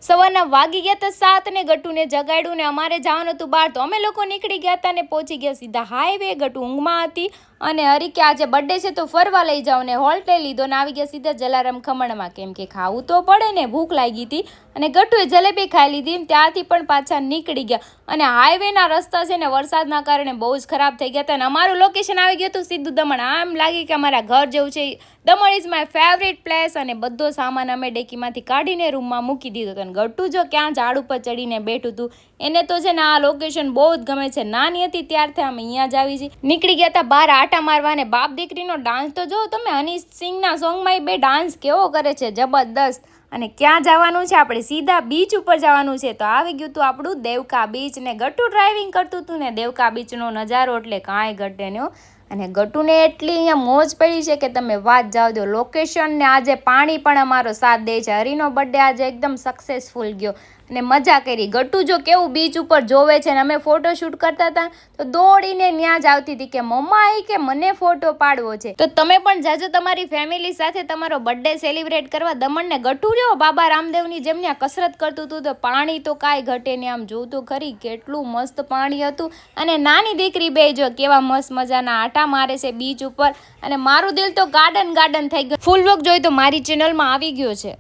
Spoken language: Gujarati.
સવારના વાગી ગયા તો 7 ને ગટુને જગાડ્યું ને અમારે જવાનું હતું બહાર, તો અમે લોકો નીકળી ગયા હતા ને પહોંચી ગયા સીધા હાઈવે. ગટુ ઊંઘમાં હતી અને હરી કે આજે બર્થડે છે તો ફરવા લઈ જાઓ ને હોલ્ટ લઈ લીધો ને આવી ગયા સીધા જલારામ ખમણમાં, કેમ કે ખાવું તો પડે ને, ભૂખ લાગી હતી. અને ગટુએ જલેબી ખાઈ લીધી ને ત્યાંથી પણ પાછા નીકળી ગયા. અને હાઈવેના રસ્તા છે ને વરસાદના કારણે બહુ જ ખરાબ થઈ ગયા હતા અને અમારું લોકેશન આવી ગયું હતું સીધું દમણ. આમ લાગે કે અમારા ઘર જેવું છે. Daman is my favourite place. અને બધો સામાન અમે ડેકીમાંથી કાઢીને રૂમમાં મૂકી દીધો હતો. ગટુ જો ક્યાં ઝાડ ઉપર ચડીને બેઠું હતું. એને તો છે ને આ લોકેશન બહુ જ ગમે છે. નાની હતી ત્યારથી અમે અહીંયા જ આવી છીએ. નીકળી ગયા હતા બહાર આટા મારવા અને બાપ દીકરીનો ડાન્સ તો જો તમે, હની સિંગના સોંગમાં એ બે ડાન્સ કેવો કરે છે, જબરદસ્ત. અને ક્યાં જવાનું છે આપણે? સીધા બીચ ઉપર જવાનું છે. તો આવી ગયું હતું આપણું દેવકા બીચ ને ગટુ ડ્રાઇવિંગ કરતું હતું ને દેવકા બીચનો નજારો એટલે કાંઈ ઘટે નહીં. અને ગટુને એટલી અહીંયા મોજ પડી છે કે તમે વાત જાવ દો. લોકેશન ને આજે પાણી પણ અમારો સાથ દે છે. હરીનો બર્થડે આજે એકદમ સક્સેસફુલ ગયો અને મજા કરી. ગટુ જો કેવું બીચ ઉપર જોવે છે ને અમે ફોટો શૂટ કરતા હતા તો દોડીને ત્યાં જ આવતી હતી કે મમ્મા એ કે મને ફોટો પાડવો છે. તો તમે પણ જાજો તમારી ફેમિલી સાથે તમારો બર્થડે સેલિબ્રેટ કરવા દમણ. ને ગટુ રહ્યો બાબા રામદેવની જેમ ત્યાં કસરત કરતું હતું તો પાણી તો કાંઈ ઘટે નહીં. આમ જોતું ખરી કેટલું મસ્ત પાણી હતું. અને નાની દીકરી બે જો કેવા મસ્ત મજાના આટા મારે છે બીચ ઉપર. અને મારું દિલ તો ગાર્ડન થઈ ગયું. ફૂલ વ્લોગ જોઈ તો મારી ચેનલમાં આવી ગયો છે.